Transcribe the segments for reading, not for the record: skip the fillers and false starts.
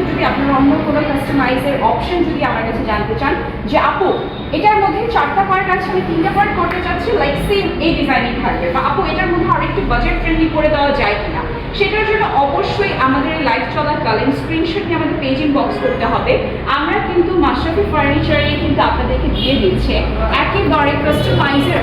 যদি আপনারা অন্য কোনো কাস্টমাইজের অপশন যদি আমার কাছে জানতে চান যে আপু এটার মধ্যে 4টা পার্ট আছে, আমি 3টা পার্ট করতে চাচ্ছি, লাইক সেম এই ডিজাইনিং থাকবে, বা আপু এটার মধ্যে আরো একটু বাজেট ফ্রেন্ডলি করে দেওয়া যায় কিনা, সেটার জন্য অবশ্যই আমাদের এই লাইভ চলাকালীন স্ক্রিনশট নিয়ে আমাদের পেজ ইনবক্স করতে হবে। আমরা কিন্তু মাশরাফি ফার্নিচারে কিন্তু আপনাদেরকে দিয়ে দিচ্ছে একেবারে কাস্টমাইজের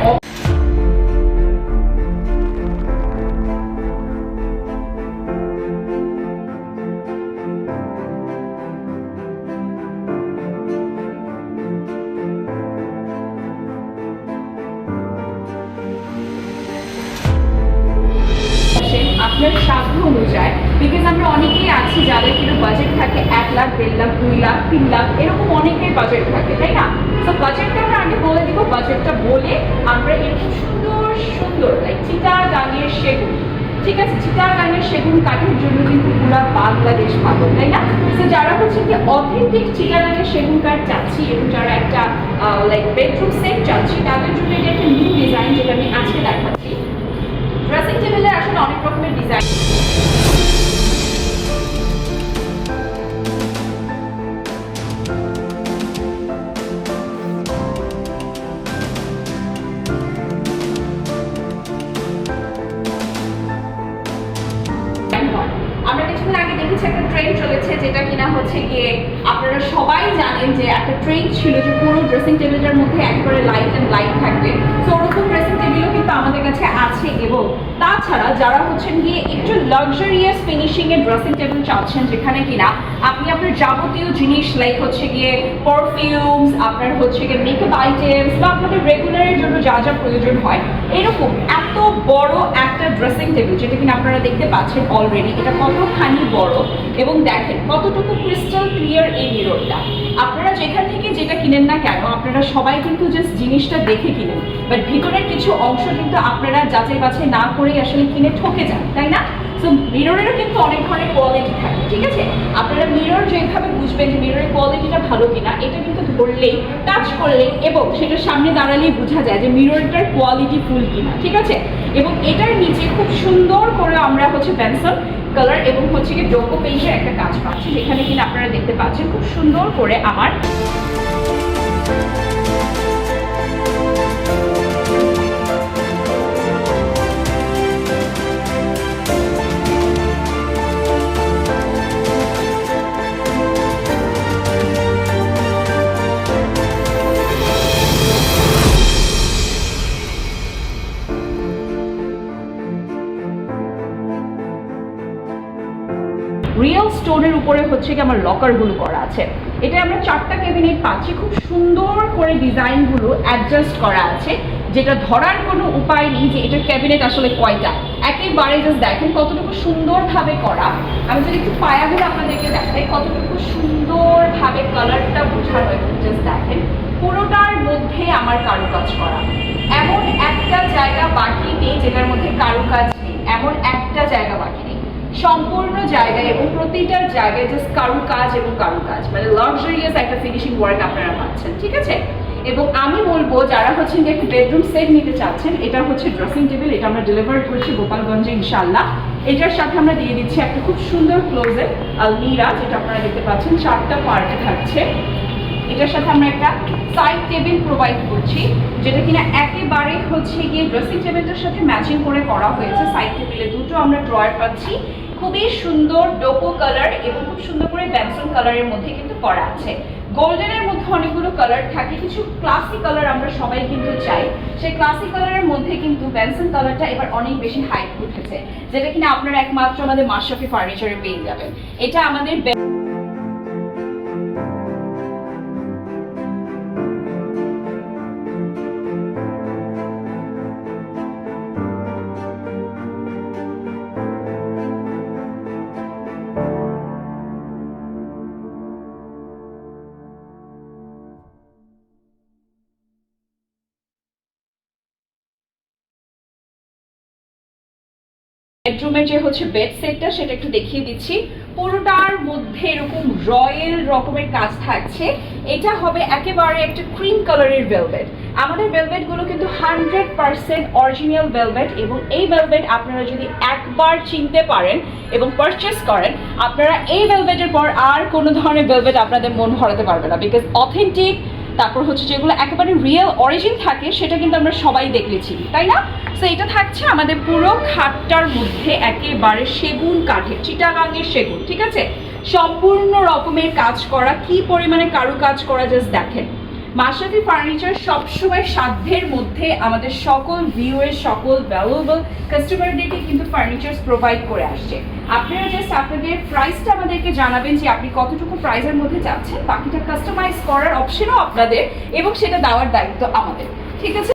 আপনার সাধ্য অনুযায়ী, বিকজ আমরা অনেকেই আছি যাদের কিন্তু বাজেট থাকে 1 লাখ, 1.5 লাখ, 2 লাখ, 3 লাখ, এরকম অনেকের বাজেট থাকে, তাই না? তো বাজেটটা আমরা আগে বলে দিব, বাজেটটা বলে আমরা এরকম সুন্দর সুন্দর লাইক চিটাগাঙের সেগুন, ঠিক আছে, চিটাগাঙের সেগুন কাঠের জন্য কিন্তু পুরো বাংলাদেশ পাগল, তাই না? তো যারা হচ্ছে কি অথেন্টিক চিটাগাঙের সেগুন কাঠ চাচ্ছি এবং যারা একটা লাইক বেডরুম সেট চাচ্ছি, তাদের জন্য এটা একটা নিউ ডিজাইন যেটা আমি আজকে দেখাচ্ছি। ড্রেসিং টেবিলের আসলে অনেক রকমের ডিজাইন, আমরা কিছুদিন আগে দেখেছি একটা ট্রেন্ড চলেছে যেটা কিনা হচ্ছে গিয়ে আপনারা সবাই জানেন যে একটা ট্রেন্ড ছিল যে পুরো ড্রেসিং টেবিলটার মধ্যে একবারে লাইট অ্যান্ড লাইট থাকবে। তো ওরকম ড্রেসিং টেবিলও কিন্তু আমাদের কাছে আছে। এবং তাছাড়া যারা হচ্ছেন গিয়ে একটু লাক্সারিয়াস ফিনিশিং এর ড্রেসিং টেবিল চাচ্ছেন, যেখানে কিনা আপনি আপনার যাবতীয় জিনিস লাইক হচ্ছে গিয়ে পারফিউমস, আপনার হচ্ছে গিয়ে মেকআপ আইটেমস বা আপনাদের রেগুলারের জন্য যা যা প্রয়োজন হয়, এরকম এত বড় একটা ড্রেসিং টেবিল যেটা কিনা আপনারা দেখতে পাচ্ছেন অলরেডি, এটা কতখানি বড় এবং দেখেন কতটুকু ক্রিস্টাল ক্লিয়ার এই মিররটা। আপনারা যেখান থেকে যেটা কিনেন না কেন, আপনারা সবাই কিন্তু জাস্ট জিনিসটা দেখে কিনেন, বাট ভিতরের কিছু অংশ কিন্তু আপনারা যাচাই বাছাই না করেই আসলে কিনে ঠকে যান, তাই না? সো মিররেরও কিন্তু অনেক ধরনের কোয়ালিটি থাকে, ঠিক আছে? আপনারা মিরর যেভাবে বুঝবেন যে মিররের কোয়ালিটিটা ভালো কিনা, এটা কিন্তু ধরলেই, টাচ করলেই এবং সেটার সামনে দাঁড়ালেই বোঝা যায় যে মিররটার কোয়ালিটি ফুল কিনা, ঠিক আছে? এবং এটার নিচে খুব সুন্দর করে আমরা হচ্ছে পেন্সিল কালার এবং হচ্ছে কি ডোকো পেইন্টের একটা কাজ পাচ্ছি, যেখানে কিনা আপনারা দেখতে পাচ্ছেন খুব সুন্দর করে আমার রিয়েল স্টোনের উপরে হচ্ছে কি আমার লকারগুলো করা আছে। এটা আমরা 4টা ক্যাবিনেট পাচ্ছি, খুব সুন্দর করে ডিজাইনগুলো অ্যাডজাস্ট করা আছে, যেটা ধরার কোনো উপায় নেই যে এটা ক্যাবিনেট আসলে কয়টা। একেবারে জাস্ট দেখেন কতটুকু সুন্দরভাবে করা। আমি যদি একটু পায়াগুলো আপনাদেরকে দেখাই কতটুকু সুন্দরভাবে কালারটা বোঝানো, এবং জাস্ট দেখেন পুরোটার মধ্যে আমার কারুকাজ করা। এমন একটা জায়গা বাকি নেই যেটার মধ্যে কারুকাজ নেই, এমন একটা জায়গা বাকি নেই, সম্পূর্ণ জায়গায় এবং প্রতিটা জায়গায় জাস্ট কারুকাজ এবং কারুকাজ, মানে লাক্সারিয়াস একটা ফিনিশিং ওয়ার্ক আপনারা পাচ্ছেন, ঠিক আছে? এবং আমি বলবো যারা হচ্ছেন যে একটু বেডরুম সেট নিতে চাচ্ছেন, এটা হচ্ছে ড্রেসিং টেবিল, এটা আমরা ডেলিভার করছি গোপালগঞ্জে ইনশাল্লাহ। এটার সাথে আমরা দিয়ে দিচ্ছি একটা খুব সুন্দর ক্লোজেট আলমিরা, যেটা আপনারা দেখতে পাচ্ছেন 4টা পার্টে থাকছে। এটার সাথে আমরা একটা সাইড টেবিল প্রোভাইড করছি, যেটা কিনা একেবারে হচ্ছে গিয়ে ড্রেসিং টেবিলটার সাথে ম্যাচিং করে করা হয়েছে। সাইড টেবিলে দুটো আমরা ড্রয়ার পাচ্ছি, খুবই সুন্দর ডোকো কালার এবং খুব সুন্দর করে পেন্সিল কালারের মধ্যে কিন্তু করা আছে। গোল্ডেনের মধ্যে অনেকগুলো কালার থাকে, কিছু ক্লাসিক কালার আমরা সবাই কিন্তু চাই, সেই ক্লাসিক কালারের মধ্যে কিন্তু পেন্সিল কালারটা এবার অনেক বেশি হাইপ উঠেছে, যেটা কিনা আপনারা একমাত্র আমাদের মাশরাফি ফার্নিচারে পেয়ে যাবেন। এটা আমাদের বেডরুমের যে হচ্ছে বেড সেটটা, সেটা একটু দেখিয়ে দিচ্ছি। পুরোটার মধ্যে মধ্যে এরকম রয়্যাল রকমের কাজ থাকছে। এটা হবে একেবারে একটা ক্রিম কালারের ভেলভেট। আমাদের ভেলভেট গুলো কিন্তু 100% অরিজিনাল ভেলভেট, এবং এই ভেলভেট আপনারা যদি একবার চিনতে পারেন এবং পারচেস করেন, আপনারা এই ভেলভেটের পর আর কোনো ধরনের ভেলভেট আপনাদের মন ভরাতে পারবে না, বিকজ অথেন্টিক। তারপর হচ্ছে যেগুলো একেবারে রিয়েল অরিজিন থাকে সেটা কিন্তু আমরা সবাই দেখেছি, তাই না? সো এটা থাকছে আমাদের পুরো খাটটার মধ্যে একেবারে সেগুন কাঠের, চিটাগাঙের সেগুন, ঠিক আছে? সম্পূর্ণ রকমের কাজ করা, কি পরিমাণে কারুকাজ করা জাস্ট দেখেন। মাশরাফি ফার্নিচার সবসময় সাধ্যের মধ্যে আমাদের সকল ভিউয়ের, সকল ভ্যালুয়েবল কাস্টমারদেরকে কিন্তু ফার্নিচার প্রোভাইড করে আসছে। আপনারা জাস্ট আপনাদের প্রাইসটা আমাদেরকে জানাবেন যে আপনি কতটুকু প্রাইসের মধ্যে যাচ্ছেন, বাকিটা কাস্টমাইজ করার অপশনও আপনাদের এবং সেটা দেওয়ার দায়িত্ব আমাদের, ঠিক আছে?